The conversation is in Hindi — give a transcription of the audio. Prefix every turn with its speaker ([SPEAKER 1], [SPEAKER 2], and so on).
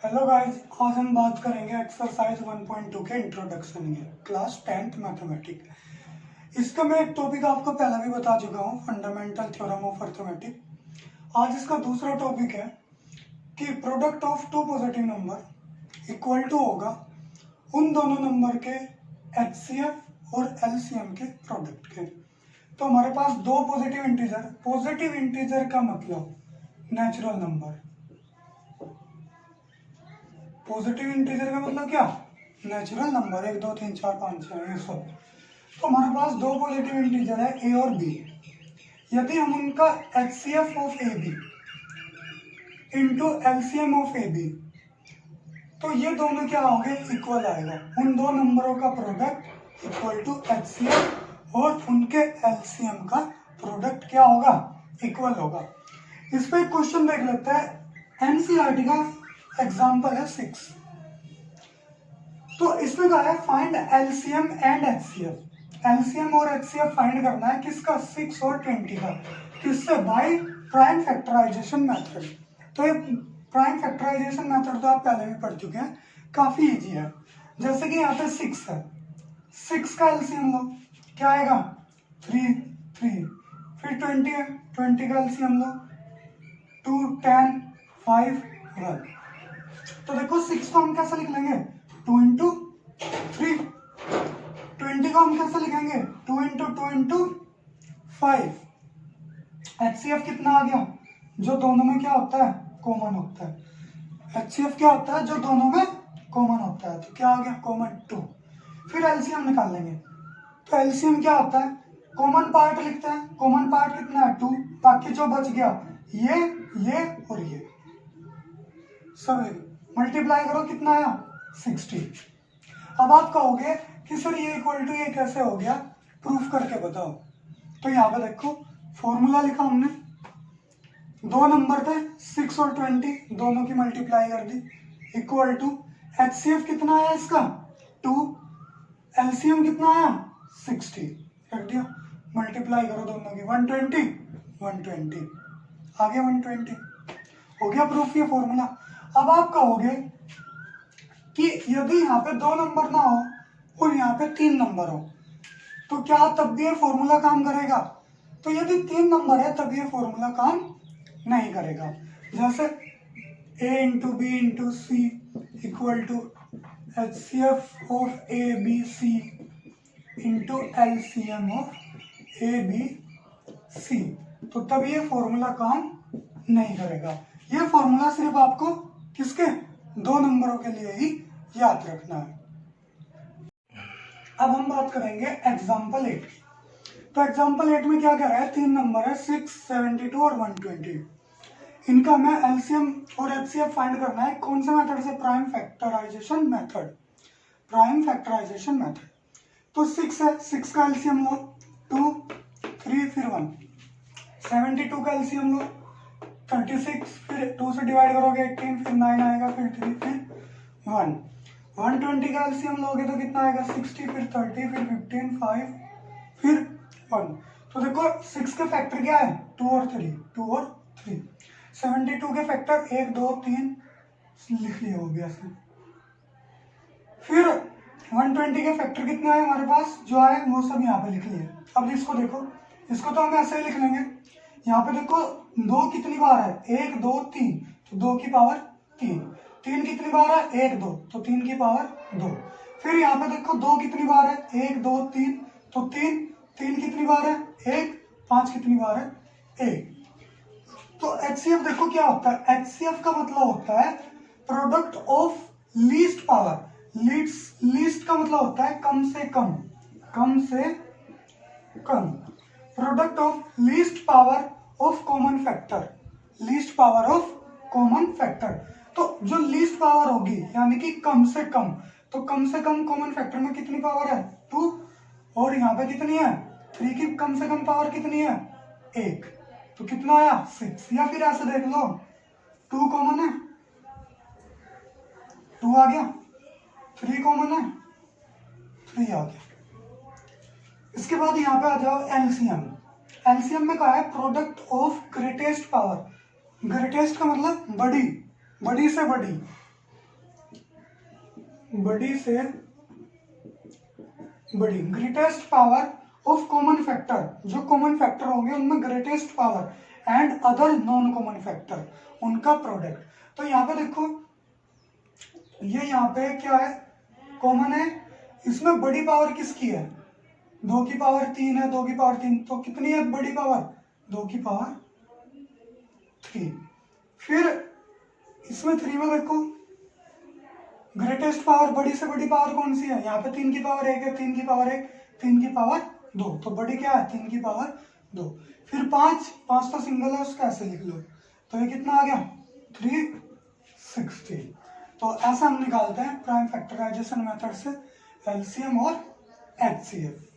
[SPEAKER 1] हेलो गाइस, आज हम बात करेंगे एक्सरसाइज 1.2 के इंट्रोडक्शन में क्लास 10th मैथमेटिक्स। इसका मैं एक टॉपिक आपको पहले भी बता चुका हूँ, फंडामेंटल थ्योरम ऑफ अर्थमेटिक। आज इसका दूसरा टॉपिक है कि product of two positive number equal to होगा उन दोनों नंबर के एचसीएफ और एलसीएम के प्रोडक्ट के। तो हमारे पास दो पॉजिटिव इंटीजर का मतलब नेचुरल नंबर। पॉजिटिव इंटीजर का मतलब क्या? नेचुरल नंबर, 1 2 3 4 5 6 ये सब। तो हमारे पास दो पॉजिटिव इंटीजर है ए और बी। यदि हम उनका HCF of A B into LCM of A B, तो ये दोनों क्या होंगे? इक्वल आएगा। उन दो नंबरों का प्रोडक्ट इक्वल टू एचसीएफ और उनके एलसीएम का प्रोडक्ट क्या होगा? इक्वल होगा। इस पे एक क्वेश्चन देख लेते हैं। एनसीईआरटी का एग्जाम्पल है 6। तो इसमें कहा है find LCM and HCF. LCM और एचसीएफ फाइंड करना है किसका? 6 और 20 का। किससे? By prime factorization method. तो ये प्राइम फैक्टराइजेशन मेथड तो आप पहले भी पढ़ चुके हैं, काफी इजी है। जैसे कि यहाँ पे 6 है, 6 का एलसीएम लो, क्या आएगा? 3 3। फिर 20 है, 20 का एलसीएम लो, 2 10 5 1। तो देखो 6 को हम कैसे लिख लेंगे? 2 इंटू 3। 20 को हम कैसे लिखेंगे? 2 इंटू 2 इंटू 5। एचसीएफ कितना आ गया? जो दोनों में क्या होता है? कॉमन होता है। एचसीएफ क्या होता है? जो दोनों में कॉमन होता है। तो क्या आ गया? कॉमन 2। फिर एलसीएम निकाल लेंगे। तो एलसीएम क्या होता है? कॉमन पार्ट लिखते हैं। कॉमन पार्ट कितना है? 2। बाकी जो बच गया ये और ये सब मल्टीप्लाई करो, कितना आया? 60। अब आप कहोगे कि सर ये इक्वल टू ये कैसे हो गया? प्रूफ करके बताओ। तो यहाँ पे देखो फॉर्मूला लिखा हमने, दो नंबर थे 6 और 20, दोनों की मल्टीप्लाई कर दी इक्वल टू एचसीएफ कितना आया इसका? 2। एलसीएम कितना आया? 60। रख दिया, मल्टीप्लाई करो दोनों की, 120 120 आ गया 120। हो गया प्रूफ, ये फॉर्मूला। अब आप कहोगे कि यदि यहाँ पे दो नंबर ना हो और यहाँ पे 3 नंबर हो, तो क्या तब भी ये फॉर्मूला काम करेगा? तो यदि 3 नंबर है तब ये फॉर्मूला काम नहीं करेगा। जैसे a into B into C equal to HCF of A B C into LCM of A B C, तो तब ये फॉर्मूला काम नहीं करेगा। ये फॉर्मूला सिर्फ आपको किसके? दो नंबरों के लिए ही याद रखना है। अब हम बात करेंगे एग्जाम्पल 8। तो एग्जाम्पल 8 में क्या कह रहा है? 3 नंबर है 6 72 और 120। इनका हमें एलसीएम और एचसीएफ फाइंड करना है। कौन से मेथड से? Prime factorization method. Prime factorization method. तो 6 है, 6 का एलसीएम लो, 2 3 फिर 1। 72 का एलसीएम लो, 36 फिर 2 से डिवाइड करोगे 18 फिर 9 आएगा फिर 3 फिर 1। 120 का एलसीएम लोगे तो कितना आएगा? 60 फिर 30 फिर 15 5 फिर 1। तो देखो 6 के फैक्टर क्या है? 2 और 3, 2 और 3। 72 के फैक्टर 1 2 3 लिख लिए ऑब्वियसली। फिर 120 के फैक्टर कितने आए हमारे पास? जो आए वो सब यहाँ पे लिख लिए। अब इसको देखो, इसको तो हम ऐसे ही लिख लेंगे। यहाँ पे देखो 2 कितनी बार है? 1 2 3, तो 2 की पावर 3। 3 कितनी बार है? 1 2, तो 3 की पावर 2। फिर यहाँ पे देखो 2 कितनी बार है? 1 2 3, तो 3 3 कितनी बार है? 1। 5 कितनी बार है? 1। तो एचसीएफ देखो क्या होता है? एचसीएफ का मतलब होता है product of least power. Least का मतलब होता है कम से कम, कम से कम। Product of least power of common factor, least power of common factor. तो जो लीस्ट पावर होगी यानी कि कम से कम, तो कम से कम कॉमन फैक्टर में कितनी पावर है? 2। और यहाँ पे कितनी है? 3 की कम से कम पावर कितनी है? 1। तो कितना आया? 6। या फिर ऐसे देख लो, 2 कॉमन है, 2 आ गया, 3 कॉमन है, 3 आ गया। इसके बाद यहाँ पे आ जाओ एलसीएम। एलसीएम में कहा है product of greatest power. Greatest का मतलब बड़ी, बड़ी से बड़ी, बड़ी से बड़ी। Greatest power of common factor, जो कॉमन फैक्टर होंगे उनमें greatest power and other non common factor, उनका प्रोडक्ट। तो यहाँ पे देखो, ये यहाँ पे क्या है, कॉमन है। इसमें बड़ी पावर किसकी है, 2 की पावर 3 है, 2 की पावर 3, तो कितनी है बड़ी पावर, 2 की पावर 3। फिर इसमें 3 में देखो ग्रेटेस्ट पावर, बड़ी से बड़ी पावर कौन सी है, यहाँ पे 3 की पावर 1 है, 3 की पावर 1, 3 की पावर 2, तो बड़ी क्या है 3 की पावर 2। फिर 5 तो सिंगल है, उसका ऐसे लिख लो, तो ये कितना आ गया 360। तो ऐसा हम निकालते हैं प्राइम फैक्टराइजेशन मेथड से एलसीएम और एचसीएफ।